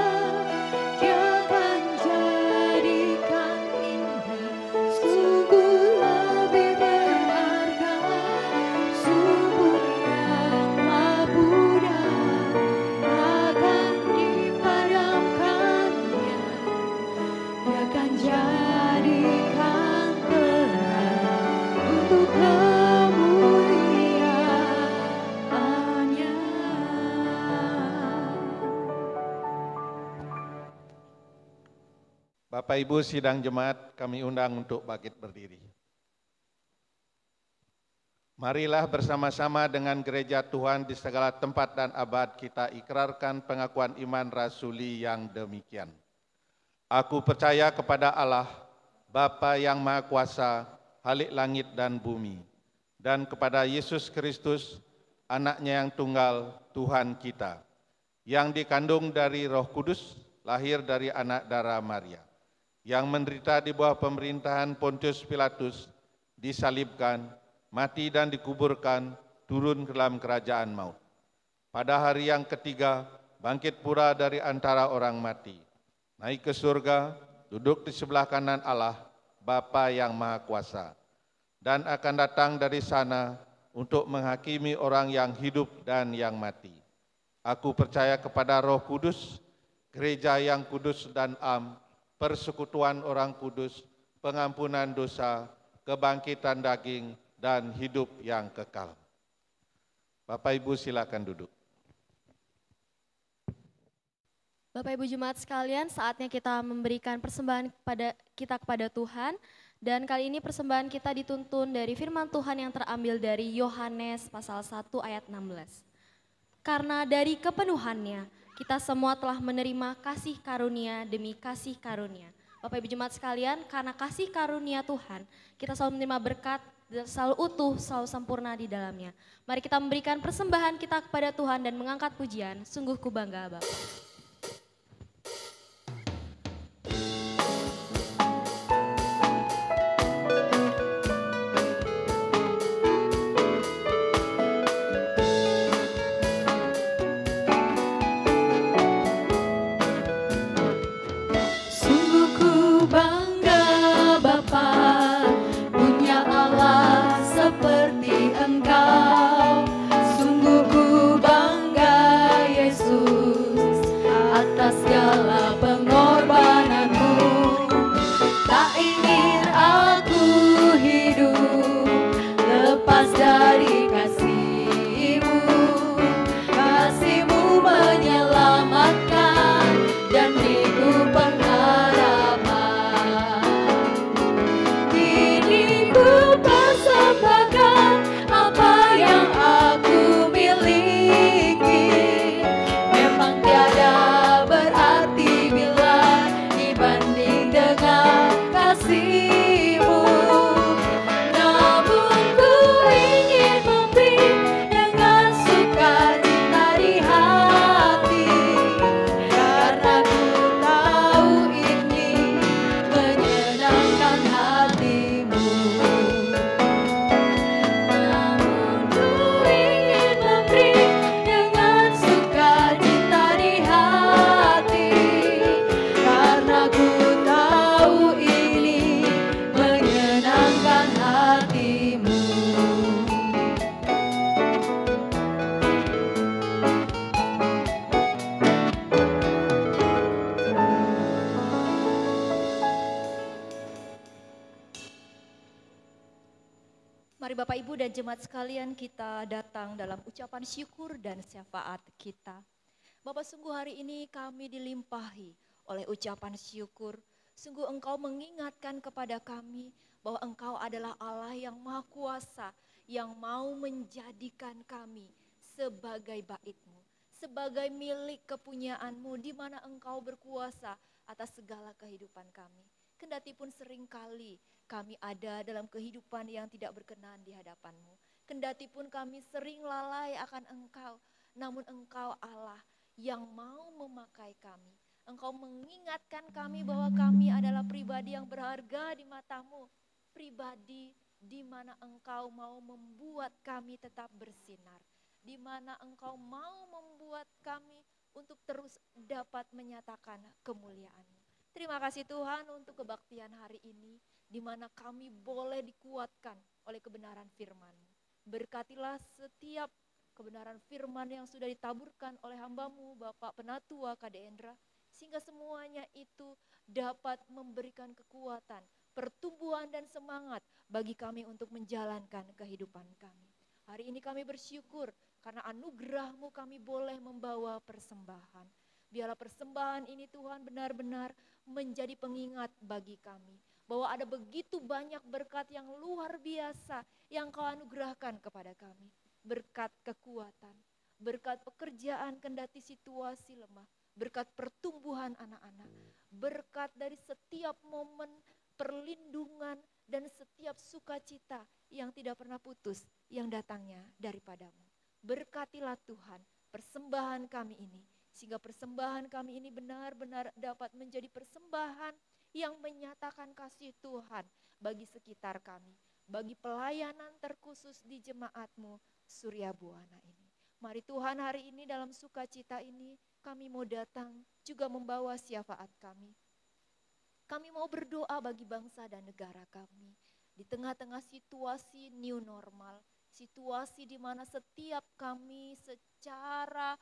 Bapak Ibu sidang jemaat kami undang untuk bangkit berdiri. Marilah bersama-sama dengan gereja Tuhan di segala tempat dan abad kita ikrarkan pengakuan iman rasuli yang demikian. Aku percaya kepada Allah, Bapa yang Maha Kuasa, Khalik langit dan bumi, dan kepada Yesus Kristus, anaknya yang tunggal, Tuhan kita, yang dikandung dari Roh Kudus, lahir dari anak darah Maria, yang menderita di bawah pemerintahan Pontius Pilatus, disalibkan, mati dan dikuburkan, turun ke dalam kerajaan maut. Pada hari yang ketiga, bangkit pula dari antara orang mati, naik ke surga, duduk di sebelah kanan Allah, Bapa yang Maha Kuasa, dan akan datang dari sana untuk menghakimi orang yang hidup dan yang mati. Aku percaya kepada Roh Kudus, gereja yang kudus dan am, persekutuan orang kudus, pengampunan dosa, kebangkitan daging, dan hidup yang kekal. Bapak Ibu silakan duduk. Bapak Ibu Jemaat sekalian, saatnya kita memberikan persembahan kepada Tuhan. Dan kali ini persembahan kita dituntun dari firman Tuhan yang terambil dari Yohanes pasal 1 ayat 16. Karena dari kepenuhannya, kita semua telah menerima kasih karunia demi kasih karunia. Bapak Ibu Jemaat sekalian, karena kasih karunia Tuhan, kita selalu menerima berkat, selalu utuh, selalu sempurna di dalamnya. Mari kita memberikan persembahan kita kepada Tuhan dan mengangkat pujian, sungguh ku bangga Bapak. Mari Bapak Ibu dan jemaat sekalian kita datang dalam ucapan syukur dan syafaat kita. Bapak, sungguh hari ini kami dilimpahi oleh ucapan syukur. Sungguh Engkau mengingatkan kepada kami bahwa Engkau adalah Allah yang Maha Kuasa, yang mau menjadikan kami sebagai bait-Mu, sebagai milik kepunyaan-Mu, di mana Engkau berkuasa atas segala kehidupan kami. Kendatipun seringkali kami ada dalam kehidupan yang tidak berkenan di hadapan-Mu. Kendatipun kami sering lalai akan Engkau, namun Engkau Allah yang mau memakai kami. Engkau mengingatkan kami bahwa kami adalah pribadi yang berharga di mata-Mu. Pribadi di mana Engkau mau membuat kami tetap bersinar. Di mana Engkau mau membuat kami untuk terus dapat menyatakan kemuliaan-Mu. Terima kasih Tuhan untuk kebaktian hari ini, di mana kami boleh dikuatkan oleh kebenaran firman-Mu. Berkatilah setiap kebenaran firman yang sudah ditaburkan oleh hamba-Mu, Bapak Penatua KD Endra, sehingga semuanya itu dapat memberikan kekuatan, pertumbuhan dan semangat bagi kami untuk menjalankan kehidupan kami. Hari ini kami bersyukur karena anugerah-Mu kami boleh membawa persembahan. Biarlah persembahan ini Tuhan benar-benar menjadi pengingat bagi kami. Bahwa ada begitu banyak berkat yang luar biasa yang Kau anugerahkan kepada kami. Berkat kekuatan, berkat pekerjaan kendati situasi lemah, berkat pertumbuhan anak-anak, berkat dari setiap momen perlindungan dan setiap sukacita yang tidak pernah putus yang datangnya daripadamu. Berkatilah Tuhan persembahan kami ini, sehingga persembahan kami ini benar-benar dapat menjadi persembahan yang menyatakan kasih Tuhan bagi sekitar kami, bagi pelayanan terkhusus di jemaat-Mu Surya Buana ini. Mari Tuhan hari ini dalam sukacita ini kami mau datang juga membawa syafaat kami. Kami mau berdoa bagi bangsa dan negara kami. Di tengah-tengah situasi new normal, situasi di mana setiap kami secara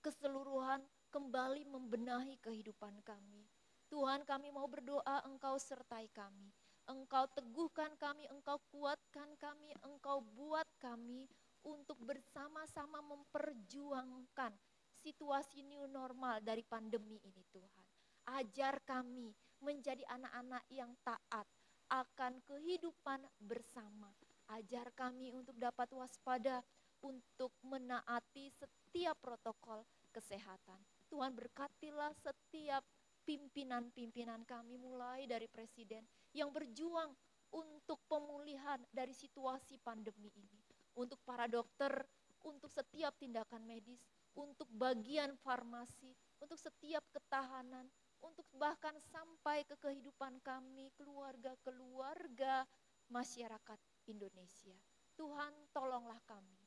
keseluruhan kembali membenahi kehidupan kami. Tuhan, kami mau berdoa, Engkau sertai kami. Engkau teguhkan kami, Engkau kuatkan kami, Engkau buat kami untuk bersama-sama memperjuangkan situasi new normal dari pandemi ini Tuhan. Ajar kami menjadi anak-anak yang taat akan kehidupan bersama. Ajar kami untuk dapat waspada untuk menaati setiap protokol kesehatan. Tuhan berkatilah setiap pimpinan-pimpinan kami mulai dari Presiden yang berjuang untuk pemulihan dari situasi pandemi ini. Untuk para dokter, untuk setiap tindakan medis, untuk bagian farmasi, untuk setiap ketahanan, untuk bahkan sampai ke kehidupan kami, keluarga-keluarga masyarakat Indonesia. Tuhan, tolonglah kami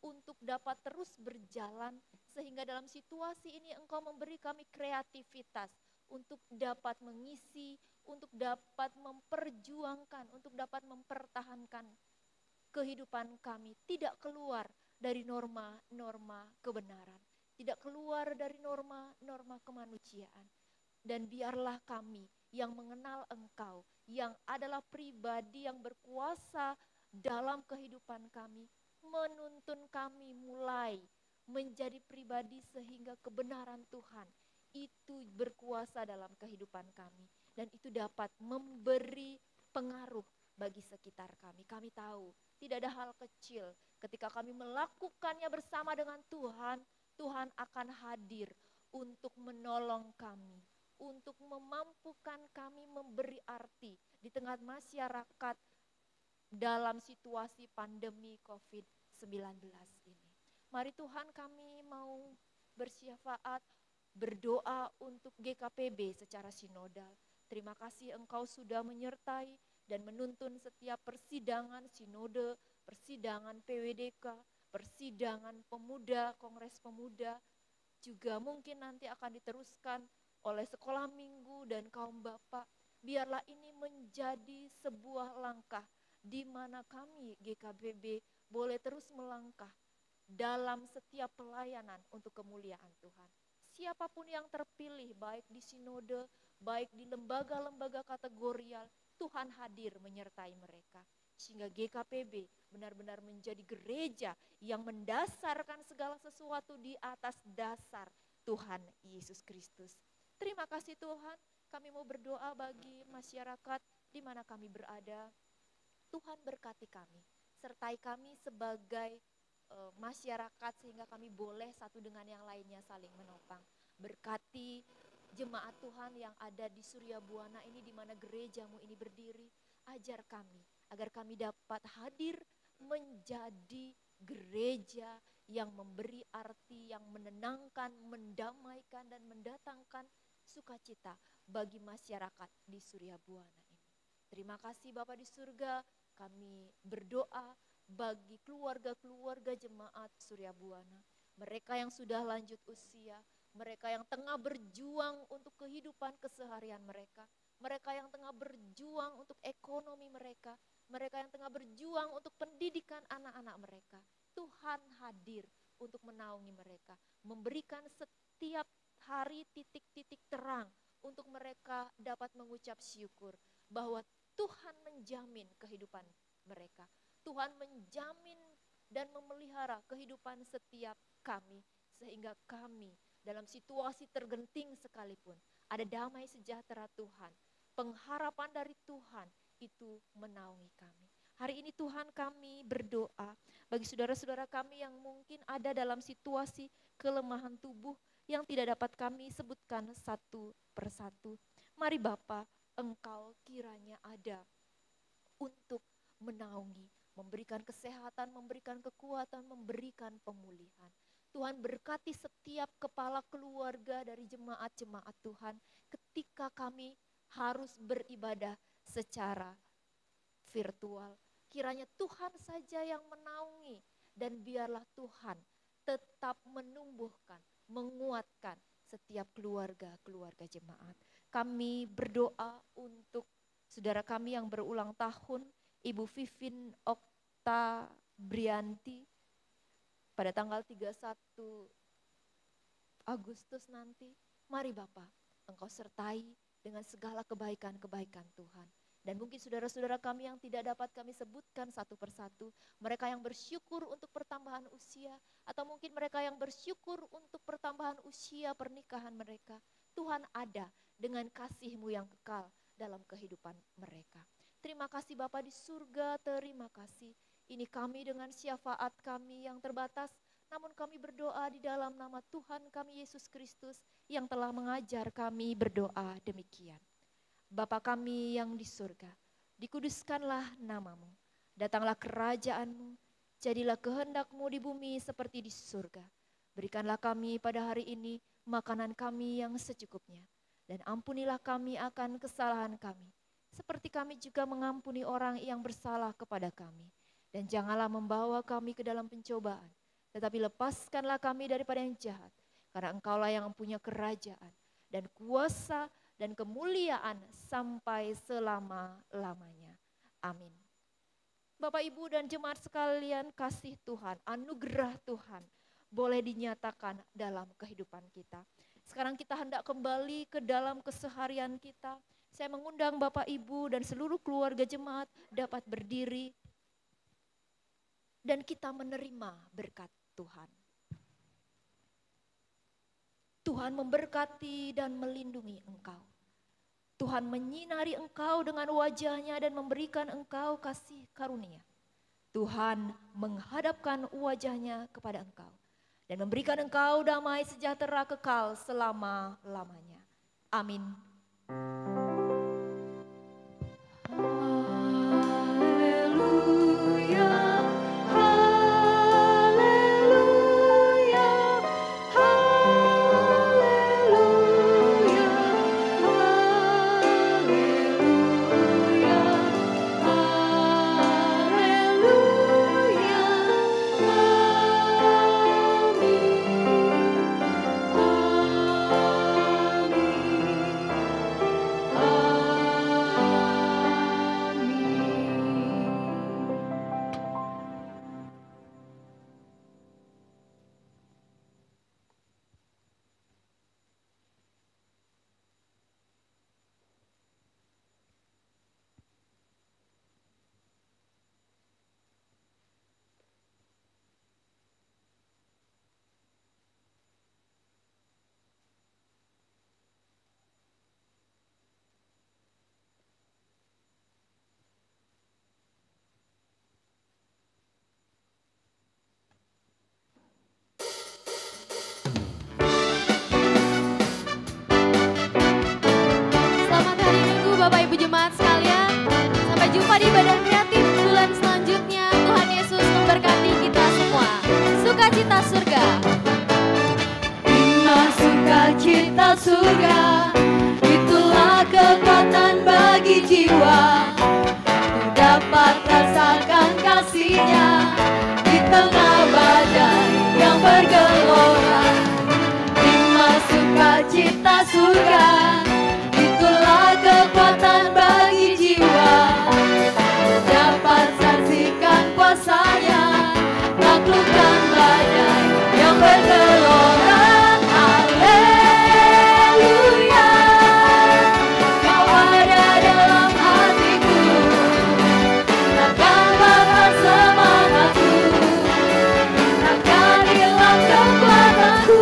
untuk dapat terus berjalan sehingga dalam situasi ini Engkau memberi kami kreativitas untuk dapat mengisi, untuk dapat memperjuangkan, untuk dapat mempertahankan kehidupan kami tidak keluar dari norma-norma kebenaran, tidak keluar dari norma-norma kemanusiaan. Dan biarlah kami yang mengenal Engkau, yang adalah pribadi yang berkuasa dalam kehidupan kami, menuntun kami mulai menjadi pribadi sehingga kebenaran Tuhan itu berkuasa dalam kehidupan kami. Dan itu dapat memberi pengaruh bagi sekitar kami. Kami tahu tidak ada hal kecil ketika kami melakukannya bersama dengan Tuhan, Tuhan akan hadir untuk menolong kami, untuk memampukan kami memberi arti di tengah masyarakat dalam situasi pandemi COVID-19 ini. Mari Tuhan, kami mau bersyafaat, berdoa untuk GKPB secara sinodal. Terima kasih Engkau sudah menyertai dan menuntun setiap persidangan sinode, persidangan PWDK, persidangan pemuda, Kongres Pemuda, juga mungkin nanti akan diteruskan oleh sekolah minggu dan kaum bapak. Biarlah ini menjadi sebuah langkah di mana kami GKBB boleh terus melangkah dalam setiap pelayanan untuk kemuliaan Tuhan. Siapapun yang terpilih baik di sinode, baik di lembaga-lembaga kategorial, Tuhan hadir menyertai mereka. Sehingga GKPB benar-benar menjadi gereja yang mendasarkan segala sesuatu di atas dasar Tuhan Yesus Kristus. Terima kasih Tuhan, kami mau berdoa bagi masyarakat di mana kami berada. Tuhan berkati kami, sertai kami sebagai masyarakat sehingga kami boleh satu dengan yang lainnya saling menopang. Berkati jemaat Tuhan yang ada di Surya Buana ini di mana gerejamu ini berdiri. Ajar kami agar kami dapat hadir menjadi gereja yang memberi arti, yang menenangkan, mendamaikan dan mendatangkan sukacita bagi masyarakat di Surya Buana ini. Terima kasih Bapa di surga, kami berdoa bagi keluarga-keluarga jemaat Surya Buana, mereka yang sudah lanjut usia, mereka yang tengah berjuang untuk kehidupan keseharian mereka, mereka yang tengah berjuang untuk ekonomi mereka, mereka yang tengah berjuang untuk pendidikan anak-anak mereka. Tuhan hadir untuk menaungi mereka, memberikan setiap hari titik-titik terang untuk mereka dapat mengucap syukur bahwa Tuhan menjamin kehidupan mereka. Tuhan menjamin dan memelihara kehidupan setiap kami sehingga kami dalam situasi tergenting sekalipun, ada damai sejahtera Tuhan. Pengharapan dari Tuhan itu menaungi kami. Hari ini Tuhan kami berdoa bagi saudara-saudara kami yang mungkin ada dalam situasi kelemahan tubuh yang tidak dapat kami sebutkan satu persatu. Mari Bapa, Engkau kiranya ada untuk menaungi, memberikan kesehatan, memberikan kekuatan, memberikan pemulihan. Tuhan berkati setiap kepala keluarga dari jemaat-jemaat Tuhan ketika kami harus beribadah secara virtual. Kiranya Tuhan saja yang menaungi dan biarlah Tuhan tetap menumbuhkan, menguatkan setiap keluarga-keluarga jemaat. Kami berdoa untuk saudara kami yang berulang tahun, Ibu Vivin Okta Brianti pada tanggal 31 Agustus nanti. Mari Bapak, Engkau sertai dengan segala kebaikan-kebaikan Tuhan. Dan mungkin saudara-saudara kami yang tidak dapat kami sebutkan satu persatu, mereka yang bersyukur untuk pertambahan usia, atau mungkin mereka yang bersyukur untuk pertambahan usia pernikahan mereka. Tuhan ada dengan kasih-Mu yang kekal dalam kehidupan mereka. Terima kasih Bapa di surga, terima kasih. Ini kami dengan syafaat kami yang terbatas, namun kami berdoa di dalam nama Tuhan kami Yesus Kristus yang telah mengajar kami berdoa demikian. Bapa kami yang di surga, dikuduskanlah nama-Mu, datanglah kerajaan-Mu, jadilah kehendak-Mu di bumi seperti di surga. Berikanlah kami pada hari ini makanan kami yang secukupnya, dan ampunilah kami akan kesalahan kami, seperti kami juga mengampuni orang yang bersalah kepada kami. Dan janganlah membawa kami ke dalam pencobaan, tetapi lepaskanlah kami daripada yang jahat, karena Engkaulah yang mempunyai kerajaan dan kuasa dan kemuliaan sampai selama-lamanya. Amin. Bapak, Ibu, dan jemaat sekalian, kasih Tuhan, anugerah Tuhan boleh dinyatakan dalam kehidupan kita. Sekarang kita hendak kembali ke dalam keseharian kita. Saya mengundang Bapak, Ibu, dan seluruh keluarga jemaat dapat berdiri dan kita menerima berkat Tuhan. Tuhan memberkati dan melindungi engkau. Tuhan menyinari engkau dengan wajah-Nya dan memberikan engkau kasih karunia. Tuhan menghadapkan wajah-Nya kepada engkau dan memberikan engkau damai sejahtera kekal selama-lamanya. Amin. Jemaat sekalian, sampai jumpa di ibadah kreatif bulan selanjutnya. Tuhan Yesus memberkati kita semua. Sukacita surga. Bina sukacita surga, itulah kekuatan bagi jiwa. Ku dapat rasakan kasih-Nya di tengah badai yang bergelora. Bina sukacita surga, itulah kekuatan bagi jiwa. Dapat saksikan kuasa-Nya, taklukkan badai yang bergelora. Haleluya, Kau ada dalam hatiku, takkan bakal semangatku, takkan hilang kekuatanku.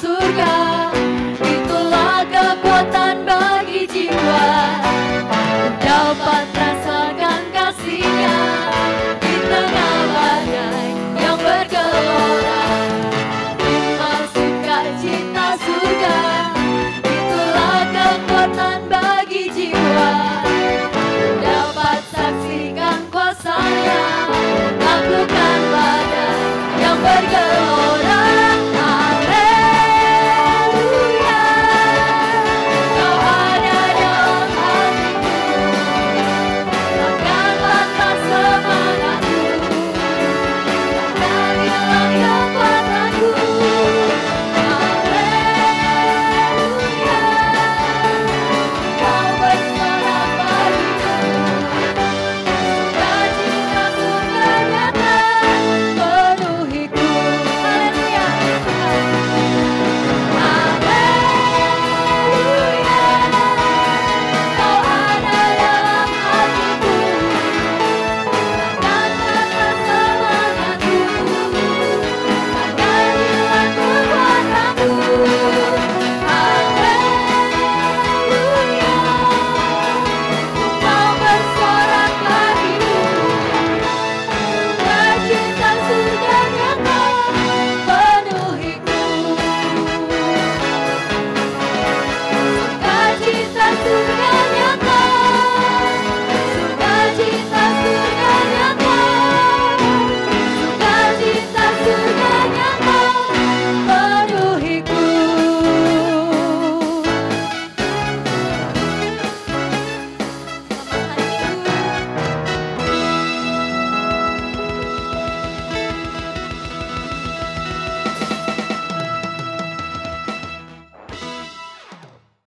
surga.